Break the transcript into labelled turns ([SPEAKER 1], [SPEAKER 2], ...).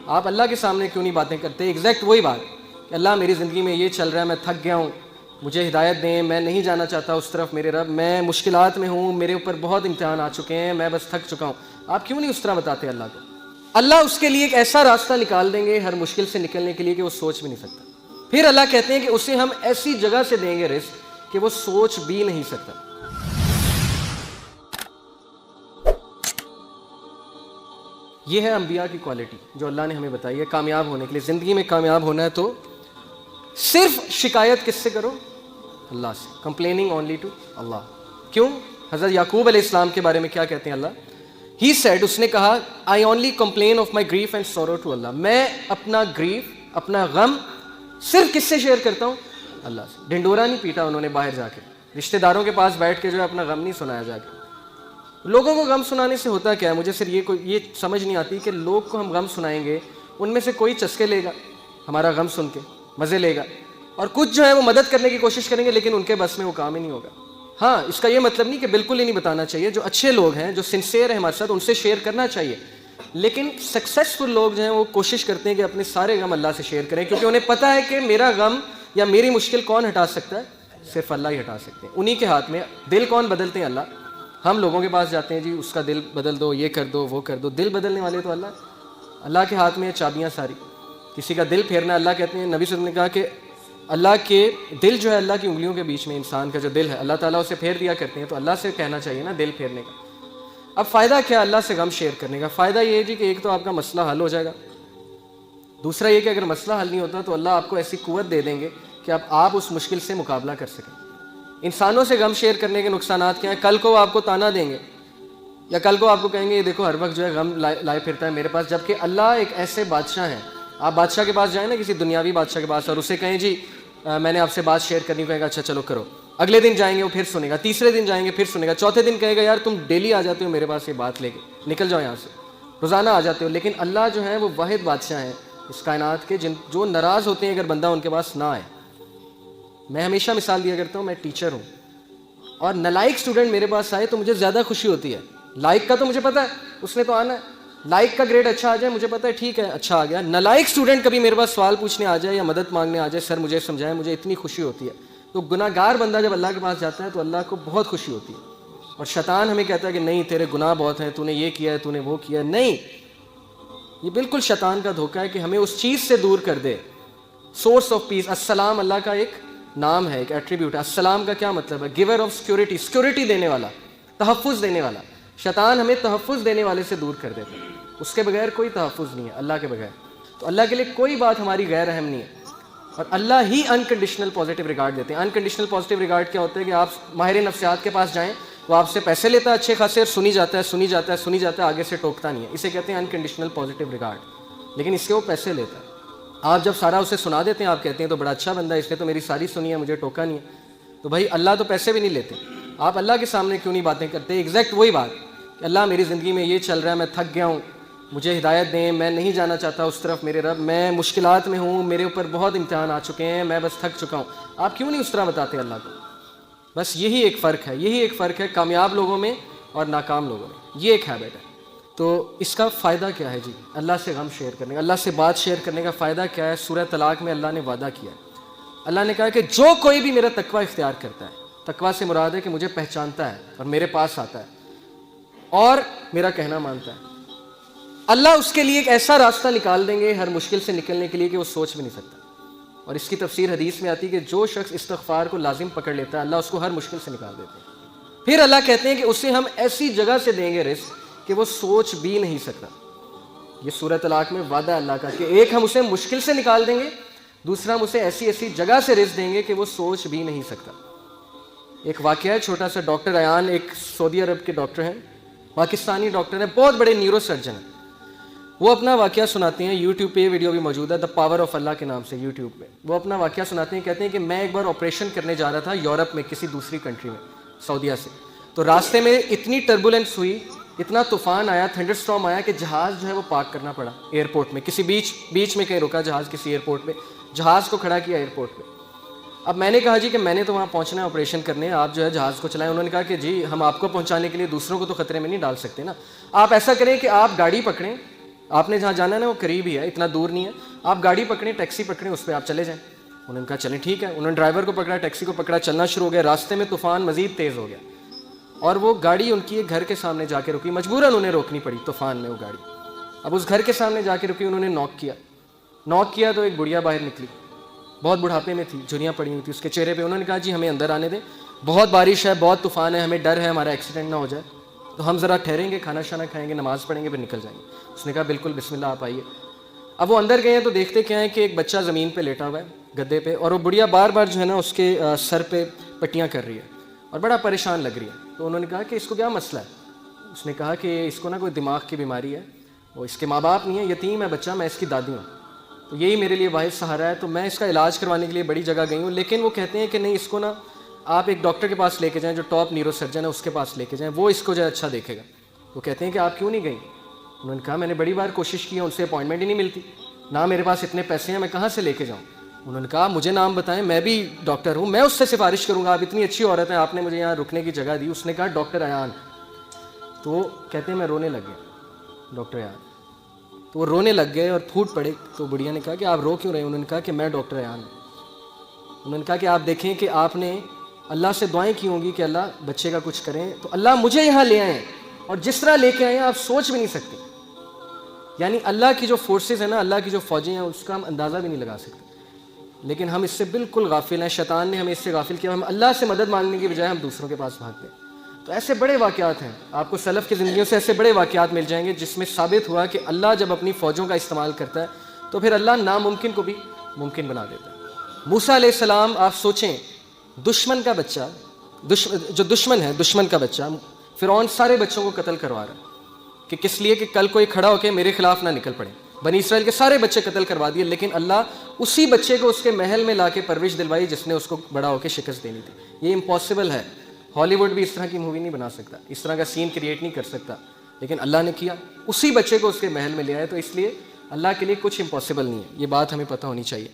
[SPEAKER 1] آپ اللہ کے سامنے کیوں نہیں باتیں کرتے؟ ایگزیکٹ وہی بات کہ اللہ میری زندگی میں یہ چل رہا ہے، میں تھک گیا ہوں، مجھے ہدایت دیں، میں نہیں جانا چاہتا اس طرف میرے رب، میں مشکلات میں ہوں، میرے اوپر بہت امتحان آ چکے ہیں، میں بس تھک چکا ہوں. آپ کیوں نہیں اس طرح بتاتے اللہ کو؟ اللہ اس کے لیے ایک ایسا راستہ نکال دیں گے ہر مشکل سے نکلنے کے لیے کہ وہ سوچ بھی نہیں سکتا. پھر اللہ کہتے ہیں کہ اسے ہم ایسی جگہ سے دیں گے رزق کہ وہ سوچ بھی نہیں سکتا. یہ ہے انبیاء کی کوالٹی جو اللہ نے ہمیں بتائی ہے کامیاب ہونے کے لیے. زندگی میں کامیاب ہونا ہے تو صرف شکایت کس سے کرو؟ اللہ سے. کمپلیننگ اونلی ٹو اللہ. کیوں؟ حضرت یعقوب علیہ السلام کے بارے میں کیا کہتے ہیں اللہ؟ ہی سیڈ، اس نے کہا I only complain of my grief and sorrow to Allah. میں اپنا گریف، اپنا غم صرف کس سے شیئر کرتا ہوں؟ اللہ سے. ڈنڈورا نہیں پیٹا انہوں نے باہر جا کے، رشتہ داروں کے پاس بیٹھ کے جو ہے اپنا غم نہیں سنایا جا کے. لوگوں کو غم سنانے سے ہوتا کیا ہے؟ مجھے صرف یہ سمجھ نہیں آتی کہ لوگ کو ہم غم سنائیں گے، ان میں سے کوئی چسکے لے گا ہمارا غم سن کے، مزے لے گا، اور کچھ جو ہے وہ مدد کرنے کی کوشش کریں گے لیکن ان کے بس میں وہ کام ہی نہیں ہوگا. ہاں، اس کا یہ مطلب نہیں کہ بالکل ہی نہیں بتانا چاہیے. جو اچھے لوگ ہیں، جو سنسیئر ہیں ہمارے ساتھ، ان سے شیئر کرنا چاہیے. لیکن سکسیسفل لوگ جو ہیں وہ کوشش کرتے ہیں کہ اپنے سارے غم اللہ سے شیئر کریں، کیونکہ انہیں پتہ ہے کہ میرا غم یا میری مشکل کون ہٹا سکتا ہے؟ صرف اللہ ہی ہٹا سکتے ہیں. انہی کے ہاتھ میں. دل کون بدلتے ہیں؟ اللہ. ہم لوگوں کے پاس جاتے ہیں، جی اس کا دل بدل دو، یہ کر دو، وہ کر دو. دل بدلنے والے تو اللہ. اللہ کے ہاتھ میں چابیاں ساری. کسی کا دل پھیرنا، اللہ کہتے ہیں، نبی صلی اللہ علیہ وسلم نے کہا کہ اللہ کے دل جو ہے اللہ کی انگلیوں کے بیچ میں، انسان کا جو دل ہے اللہ تعالیٰ اسے پھیر دیا کرتے ہیں. تو اللہ سے کہنا چاہیے نا دل پھیرنے کا. اب فائدہ کیا اللہ سے غم شیئر کرنے کا؟ فائدہ یہ ہے جی کہ ایک تو آپ کا مسئلہ حل ہو جائے گا. دوسرا یہ کہ اگر مسئلہ حل نہیں ہوتا تو اللہ آپ کو ایسی قوت دے دیں گے کہ اب آپ اس مشکل سے مقابلہ کر سکیں. انسانوں سے غم شیئر کرنے کے نقصانات کیا ہیں؟ کل کو وہ آپ کو تانا دیں گے، یا کل کو آپ کو کہیں گے یہ دیکھو ہر وقت جو ہے غم لائے پھرتا ہے میرے پاس. جبکہ اللہ ایک ایسے بادشاہ ہیں. آپ بادشاہ کے پاس جائیں نا، کسی دنیاوی بادشاہ کے پاس، اور اسے کہیں جی میں نے آپ سے بات شیئر کرنی، کہے گا اچھا چلو کرو. اگلے دن جائیں گے وہ پھر سنے گا، تیسرے دن جائیں گے پھر سنے گا، چوتھے دن کہے گا یار تم ڈیلی آ جاتے ہو میرے پاس یہ بات لے کے، نکل جاؤ یہاں سے، روزانہ آ جاتے ہو. لیکن اللہ جو ہے وہ واحد بادشاہ ہیں اس کائنات کے جو ناراض ہوتے ہیں اگر بندہ ان کے پاس نہ آئے. میں ہمیشہ مثال دیا کرتا ہوں، میں ٹیچر ہوں اور نالائق اسٹوڈنٹ میرے پاس آئے تو مجھے زیادہ خوشی ہوتی ہے. لائق کا تو مجھے پتہ ہے اس نے تو آنا ہے، لائق کا گریڈ اچھا آ جائے مجھے پتہ ہے ٹھیک ہے اچھا آ گیا. نالائق اسٹوڈنٹ کبھی میرے پاس سوال پوچھنے آ جائے یا مدد مانگنے آ جائے، سر مجھے سمجھائیں، مجھے اتنی خوشی ہوتی ہے. تو گناہ گار بندہ جب اللہ کے پاس جاتا ہے تو اللہ کو بہت خوشی ہوتی ہے. اور شیطان ہمیں کہتا ہے کہ نہیں تیرے گناہ بہت ہیں، تو نے یہ کیا ہے، تو نے وہ کیا ہے. نہیں، یہ بالکل شیطان کا دھوکہ ہے کہ ہمیں اس چیز سے دور کر دے. سورس آف پیس، السلام اللہ کا ایک نام ہے، ایک ایٹریبیوٹ ہے. السلام کا کیا مطلب ہے؟ گیور آف سیکورٹی، سیکورٹی دینے والا، تحفظ دینے والا. شیطان ہمیں تحفظ دینے والے سے دور کر دیتا ہے. اس کے بغیر کوئی تحفظ نہیں ہے اللہ کے بغیر. تو اللہ کے لیے کوئی بات ہماری غیر اہم نہیں ہے. اور اللہ ہی انکنڈیشنل پازیٹیو ریگارڈ دیتے ہیں. انکنڈیشنل پازیٹیو ریگارڈ کیا ہوتا ہے کہ آپ ماہر نفسیات کے پاس جائیں، وہ آپ سے پیسے لیتا ہے اچھے خاصے، اور سنی جاتا ہے، آگے سے ٹوکتا نہیں ہے. اسے کہتے ہیں انکنڈیشنل پازیٹیو ریگارڈ. لیکن اس کے وہ پیسے لیتا ہے. آپ جب سارا اسے سنا دیتے ہیں، آپ کہتے ہیں تو بڑا اچھا بندہ ہے، اس نے تو میری ساری سنی ہے، مجھے ٹوکا نہیں ہے. تو بھائی اللہ تو پیسے بھی نہیں لیتے. آپ اللہ کے سامنے کیوں نہیں باتیں کرتے؟ ایگزیکٹ وہی بات کہ اللہ میری زندگی میں یہ چل رہا ہے، میں تھک گیا ہوں، مجھے ہدایت دیں، میں نہیں جانا چاہتا اس طرف میرے رب، میں مشکلات میں ہوں، میرے اوپر بہت امتحان آ چکے ہیں، میں بس تھک چکا ہوں. آپ کیوں نہیں اس طرح بتاتے اللہ کو؟ بس یہی ایک فرق ہے کامیاب لوگوں میں اور ناکام لوگوں میں. یہ ایک ہیبٹ ہے. تو اس کا فائدہ کیا ہے جی؟ اللہ سے غم شیئر کرنے کا، اللہ سے بات شیئر کرنے کا فائدہ کیا ہے؟ سورہ طلاق میں اللہ نے وعدہ کیا ہے. اللہ نے کہا کہ جو کوئی بھی میرا تقوی اختیار کرتا ہے، تقوی سے مراد ہے کہ مجھے پہچانتا ہے اور میرے پاس آتا ہے اور میرا کہنا مانتا ہے، اللہ اس کے لیے ایک ایسا راستہ نکال دیں گے ہر مشکل سے نکلنے کے لیے کہ وہ سوچ بھی نہیں سکتا. اور اس کی تفسیر حدیث میں آتی ہے کہ جو شخص استغفار کو لازم پکڑ لیتا ہے اللہ اس کو ہر مشکل سے نکال دیتے ہیں. پھر اللہ کہتے ہیں کہ اسے ہم ایسی جگہ سے دیں گے رزق کہ وہ سوچ بھی نہیں سکتا. یہ سورہ طلاق میں وعدہ اللہ کا کہ ایک ہم اسے مشکل سے نکال دیں گے، دوسرا ہم اسے ایسی جگہ سے رزق دیں گے کہ وہ سوچ بھی نہیں سکتا. ایک واقعہ ہے چھوٹا سا. ڈاکٹر ایان ایک سعودی عرب کے ڈاکٹر ہیں، پاکستانی ڈاکٹر ہیں، بہت بڑے نیورو سرجن ہیں. وہ اپنا واقعہ سناتے ہیں، یوٹیوب پہ یہ ویڈیو بھی موجود ہے، دا پاور آف اللہ کے نام سے یوٹیوب پہ. وہ اپنا واقعہ سناتے ہیں، کہتے ہیں کہ میں ایک بار آپریشن کرنے جا رہا تھا یورپ میں، کسی دوسری کنٹری میں، سعودیہ سے. تو راستے میں اتنی ٹربولنس ہوئی، اتنا طوفان آیا، تھنڈر اسٹارم آیا کہ جہاز جو ہے وہ پارک کرنا پڑا ایئرپورٹ میں. کسی بیچ میں کہیں رکا جہاز، کسی ایئرپورٹ پہ جہاز کو کھڑا کیا ایئرپورٹ پہ. اب میں نے کہا جی کہ میں نے تو وہاں پہنچنا ہے آپریشن کرنے، آپ جو ہے جہاز کو چلائیں. انہوں نے کہا کہ جی ہم آپ کو پہنچانے کے لیے دوسروں کو تو خطرے میں نہیں ڈال سکتے نا. آپ ایسا کریں کہ آپ گاڑی پکڑیں، آپ نے جہاں جانا ہے نا وہ قریب ہی ہے, اتنا دور نہیں ہے, آپ گاڑی پکڑیں, ٹیکسی پکڑیں, اس پہ آپ چلے جائیں. انہوں نے کہا چلیں ٹھیک ہے. انہوں نے ڈرائیور کو پکڑا, ٹیکسی کو پکڑا, چلنا شروع ہو گیا. راستے میں طوفان مزید تیز ہو گیا اور وہ گاڑی ان کی ایک گھر کے سامنے جا کے رکی, مجبوراً انہیں روکنی پڑی طوفان میں وہ گاڑی. اب اس گھر کے سامنے جا کے رکی, انہوں نے نوک کیا تو ایک بڑھیا باہر نکلی, بہت بڑھاپے میں تھی, جھریاں پڑی ہوئی تھی اس کے چہرے پہ. انہوں نے کہا جی ہمیں اندر آنے دیں, بہت بارش ہے, بہت طوفان ہے, ہمیں ڈر ہے ہمارا ایکسیڈنٹ نہ ہو جائے, تو ہم ذرا ٹھہریں گے, کھانا شانا کھائیں گے, نماز پڑھیں گے, پھر نکل جائیں گے. اس نے کہا بالکل بسم اللہ آپ آئیے. اب وہ اندر گئے ہیں تو دیکھتے کیا ہے کہ ایک بچہ زمین پہ لیٹا ہوا ہے گدے پہ, اور وہ بڑھیا بار بار جو ہے نا اس کے سر پہ پٹیاں کر رہی ہے اور بڑا پریشان لگ رہی ہے. تو انہوں نے کہا کہ اس کو کیا مسئلہ ہے؟ اس نے کہا کہ اس کو نا کوئی دماغ کی بیماری ہے, وہ اس کے ماں باپ نہیں ہے, یتیم ہے بچہ, میں اس کی دادی ہوں, تو یہی میرے لیے واحد سہارا ہے, تو میں اس کا علاج کروانے کے لیے بڑی جگہ گئی ہوں, لیکن وہ کہتے ہیں کہ نہیں اس کو نا آپ ایک ڈاکٹر کے پاس لے کے جائیں جو ٹاپ نیورو سرجن ہے, اس کے پاس لے کے جائیں, وہ اس کو جو ہے اچھا دیکھے گا. وہ کہتے ہیں کہ آپ کیوں نہیں گئیں؟ انہوں نے کہا میں نے بڑی بار کوشش کی ہے, ان سے اپوائنٹمنٹ ہی نہیں ملتی, نہ میرے پاس اتنے پیسے ہیں, میں کہاں سے لے کے جاؤں. انہوں نے کہا مجھے نام بتائیں, میں بھی ڈاکٹر ہوں, میں اس سے سفارش کروں گا, آپ اتنی اچھی عورت ہیں, آپ نے مجھے یہاں رکنے کی جگہ دی. اس نے کہا ڈاکٹر ایان. تو وہ کہتے ہیں میں رونے لگ گیا, ڈاکٹر ایان. تو وہ رونے لگ گئے اور پھوٹ پڑے. تو بڑھیا نے کہا کہ آپ رو کیوں رہے ہیں؟ انہوں نے کہا کہ میں ڈاکٹر ایان ہوں. انہوں نے کہا کہ آپ دیکھیں کہ آپ نے اللہ سے دعائیں کی ہوں گی کہ اللہ بچے کا کچھ کریں, تو اللہ مجھے یہاں لے آئے, اور جس طرح لے کے آئے ہیں آپ سوچ بھی نہیں سکتے. یعنی اللہ کی جو فورسز ہیں نا, اللہ کی جو فوجیں ہیں, اس کا ہم اندازہ بھی نہیں لگا سکتے. لیکن ہم اس سے بالکل غافل ہیں, شیطان نے ہمیں اس سے غافل کیا, ہم اللہ سے مدد مانگنے کی بجائے ہم دوسروں کے پاس بھاگتے ہیں. تو ایسے بڑے واقعات ہیں, آپ کو سلف کی زندگیوں سے ایسے بڑے واقعات مل جائیں گے جس میں ثابت ہوا کہ اللہ جب اپنی فوجوں کا استعمال کرتا ہے تو پھر اللہ ناممکن کو بھی ممکن بنا دیتا ہے. موسیٰ علیہ السلام, آپ سوچیں, دشمن کا بچہ, جو دشمن ہے, دشمن کا بچہ, فرعون سارے بچوں کو قتل کروا رہا ہے کہ کس لیے کہ کل کوئی کھڑا ہو کے میرے خلاف نہ نکل پڑے. بنی اسرائیل کے سارے بچے قتل کروا دیے, لیکن اللہ اسی بچے کو اس کے محل میں لا کے پرورش دلوائی جس نے اس کو بڑا ہو کے شکست دینی تھی. یہ امپاسبل ہے, ہالی ووڈ بھی اس طرح کی مووی نہیں بنا سکتا, اس طرح کا سین کریٹ نہیں کر سکتا, لیکن اللہ نے کیا, اسی بچے کو اس کے محل میں لے آئے. تو اس لیے اللہ کے لیے کچھ امپاسبل نہیں ہے, یہ بات ہمیں پتہ ہونی چاہیے.